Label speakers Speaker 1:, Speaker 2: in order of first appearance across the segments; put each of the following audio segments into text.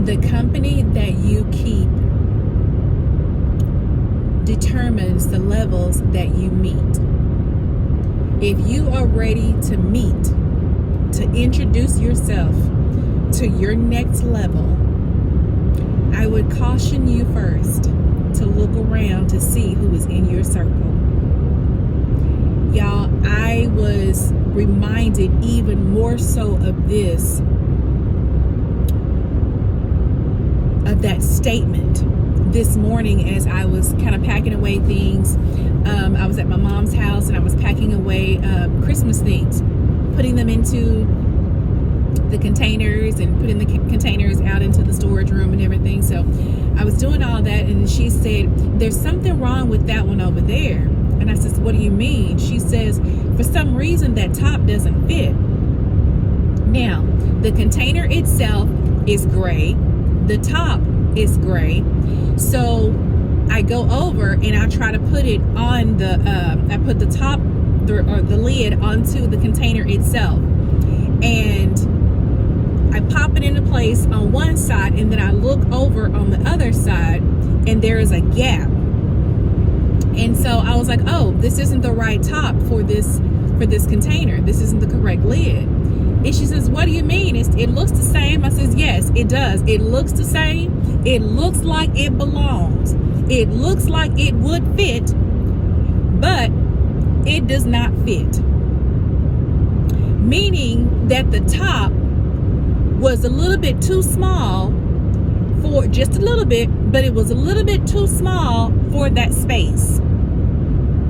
Speaker 1: The company that you keep determines the levels that you meet. If you are ready to meet, to introduce yourself to your next level, I would caution you first to look around to see who is in your circle. Y'all, I was reminded even more so of this, of that statement this morning as I was kind of packing away things. I was at my mom's house and I was packing away Christmas things, putting them into the containers and putting the containers out into the storage room and everything. So I was doing all that, and she said, there's something wrong with that one over there. And I said, what do you mean? She says, for some reason that top doesn't fit. Now, the container itself is gray. The top is gray. So I go over and I try to put it on the, I put the top or the lid onto the container itself. And I pop it into place on one side, and then I look over on the other side and there is a gap. And so I was like, oh, this isn't the right top for this container. This isn't the correct lid. And she says, what do you mean? It looks the same. I says, yes, it does. It looks the same. It looks like it belongs. It looks like it would fit, but it does not fit. Meaning that the top was a little bit too small for, just a little bit, but it was a little bit too small for that space,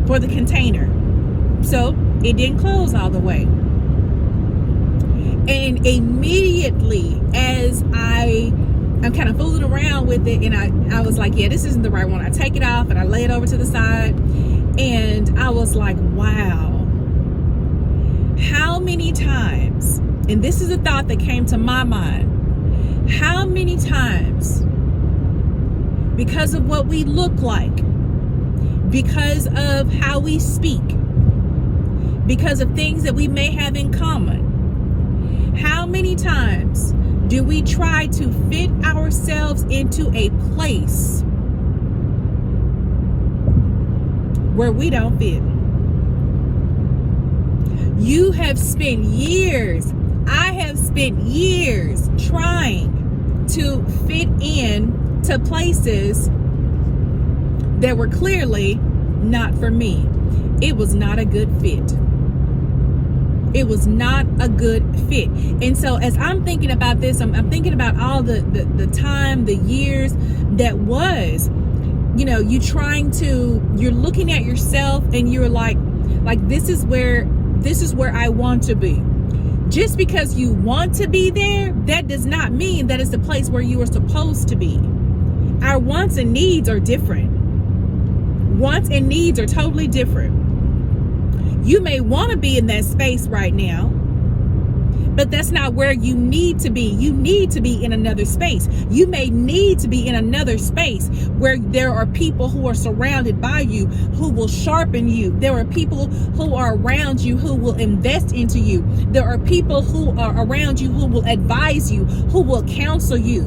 Speaker 1: for the container. So it didn't close all the way. And immediately as I'm kind of fooling around with it, and I was like, yeah, this isn't the right one. I take it off and I lay it over to the side, and I was like, wow, how many times, and this is a thought that came to my mind, how many times, because of what we look like, because of how we speak, because of things that we may have in common, how many times do we try to fit ourselves into a place where we don't fit? You have spent years, I have spent years trying to fit in to places that were clearly not for me. It was not a good fit. It was not a good fit. And so as I'm thinking about this, I'm thinking about all the time, the years that was, you know, you're looking at yourself and you're like this is where I want to be. Just because you want to be there, that does not mean that it's the place where you are supposed to be. Our wants and needs are different. Wants and needs are totally different. You may want to be in that space right now, but that's not where you need to be. You need to be in another space. You may need to be in another space where there are people who are surrounded by you, who will sharpen you. There are people who are around you who will invest into you. There are people who are around you who will advise you, who will counsel you.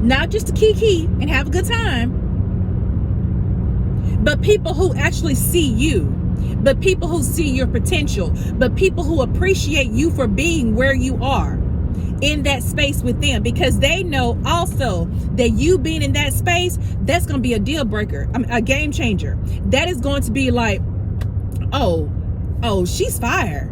Speaker 1: Not just to kiki and have a good time, but people who actually see you. But people who see your potential, but people who appreciate you for being where you are in that space with them, because they know also that you being in that space, that's going to be a deal breaker, a game changer. That is going to be like, oh, she's fire.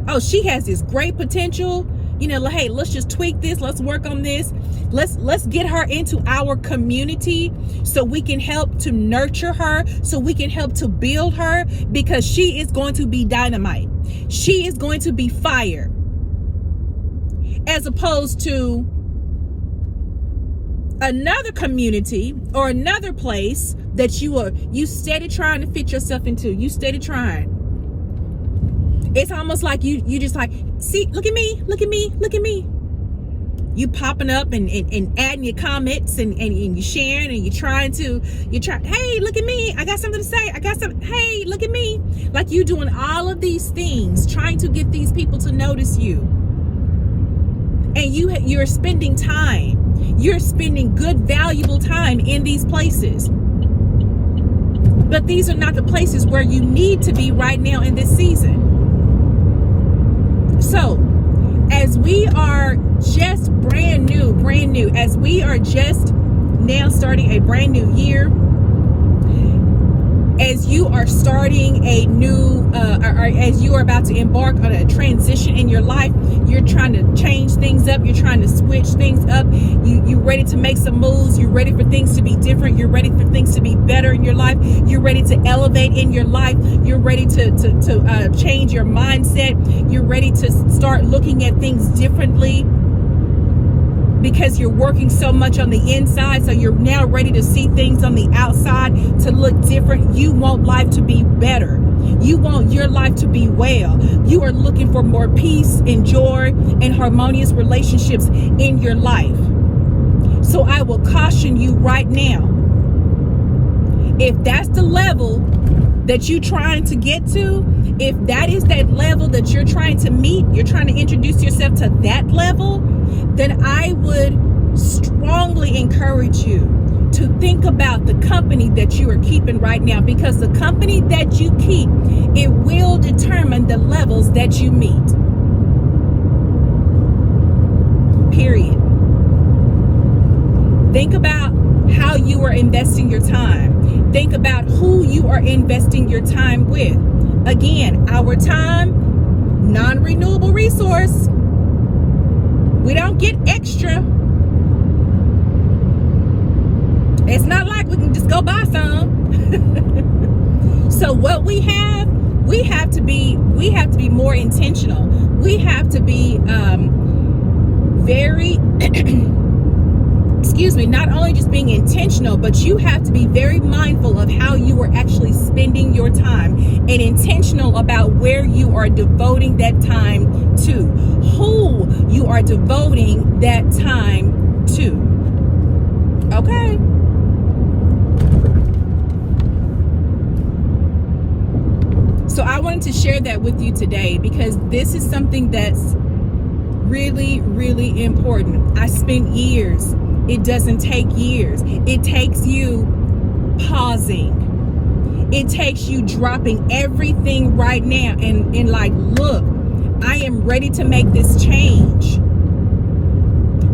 Speaker 1: Oh, she has this great potential. You know, like, hey, let's just tweak this. Let's work on this. Let's get her into our community so we can help to nurture her, so we can help to build her, because she is going to be dynamite. She is going to be fire. As opposed to another community or another place that you steady trying to fit yourself into. You steady trying. It's almost like you just like, see, look at me. You popping up and adding your comments and you sharing and hey, look at me. I got something to say. Hey, look at me. Like you doing all of these things, trying to get these people to notice you. And you're spending time. You're spending good, valuable time in these places. But these are not the places where you need to be right now in this season. So, as we are just brand new, as we are just now starting a brand new year, as you are starting a new, or as you are about to embark on a transition in your life, you're trying to change things up, you're trying to switch things up, you're ready to make some moves, you're ready for things to be different, you're ready for things to be better in your life, you're ready to elevate in your life, you're ready to change your mindset, you're ready to start looking at things differently, because you're working so much on the inside, so you're now ready to see things on the outside to look different. You want life to be better. You want your life to be well. You are looking for more peace and joy and harmonious relationships in your life. So I will caution you right now, if that's the level that you're trying to get to, if that is that level that you're trying to meet, you're trying to introduce yourself to that level, then I would strongly encourage you to think about the company that you are keeping right now, because the company that you keep, it will determine the levels that you meet. Period. Think about how you are investing your time. Think about who you are investing your time with. Again, our time, non-renewable resource. We don't get extra. It's not like we can just go buy some. So what we have to be more intentional. We have to be very not only just being intentional, but you have to be very mindful of how you are actually spending your time, and intentional about where you are devoting that time to, who you are devoting that time to. Okay. So I wanted to share that with you today, because this is something that's really, really important. I spent years. It doesn't take years. It takes you pausing. It takes you dropping everything right now and like, look, I am ready to make this change.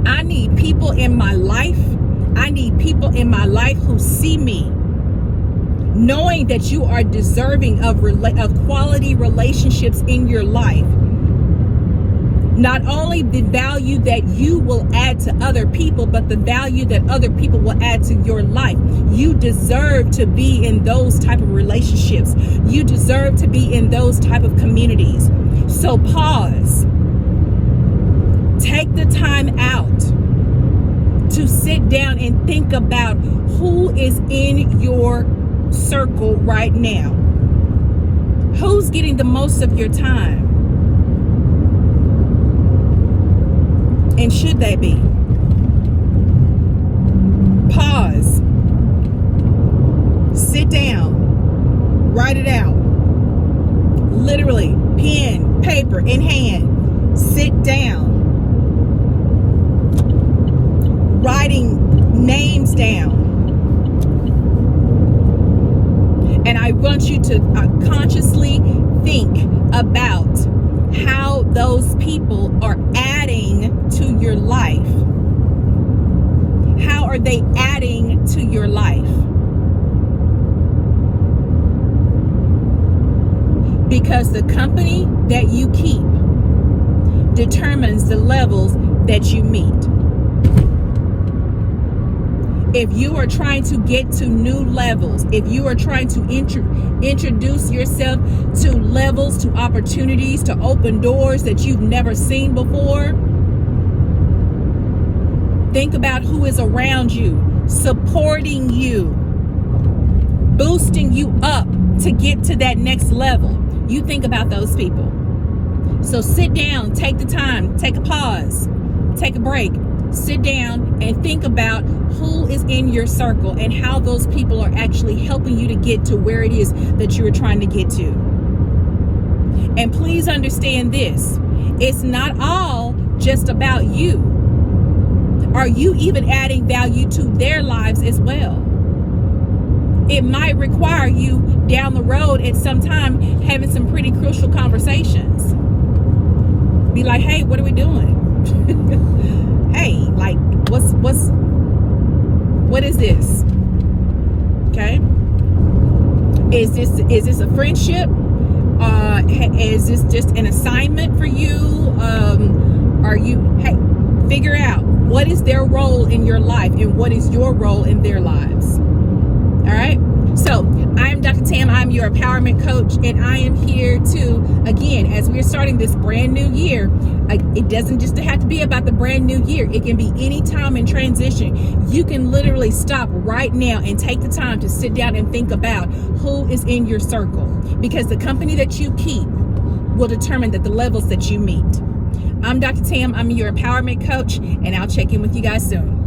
Speaker 1: I need people in my life. I need people in my life who see me, knowing that you are deserving of quality relationships in your life. Not only the value that you will add to other people, but the value that other people will add to your life. You deserve to be in those type of relationships. You deserve to be in those type of communities. So pause. Take the time out to sit down and think about who is in your circle right now. Who's getting the most of your time? And should they be? Pause. Sit down. Write it out. Literally, pen, paper in hand. Sit down. Writing names down. And I want you to consciously think about how those people are adding to your life. How are they adding to your life? Because the company that you keep determines the levels that you meet. If you are trying to get to new levels, if you are trying to introduce yourself to levels, to opportunities, to open doors that you've never seen before, think about who is around you, supporting you, boosting you up to get to that next level. You think about those people. So sit down, take the time, take a pause, take a break. Sit down and think about who is in your circle and how those people are actually helping you to get to where it is that you are trying to get to. And please understand this, it's not all just about you. Are you even adding value to their lives as well? It might require you down the road at some time having some pretty crucial conversations. Be like, hey, what are we doing? Hey, like, what is this? Okay. Is this a friendship? Is this just an assignment for you? Hey, figure out what is their role in your life and what is your role in their lives. All right. So I'm Dr. Tam. I'm your empowerment coach, and I am here to, again, as we're starting this brand new year, it doesn't just have to be about the brand new year. It can be any time in transition. You can literally stop right now and take the time to sit down and think about who is in your circle, because the company that you keep will determine the levels that you meet. I'm Dr. Tam. I'm your empowerment coach, and I'll check in with you guys soon.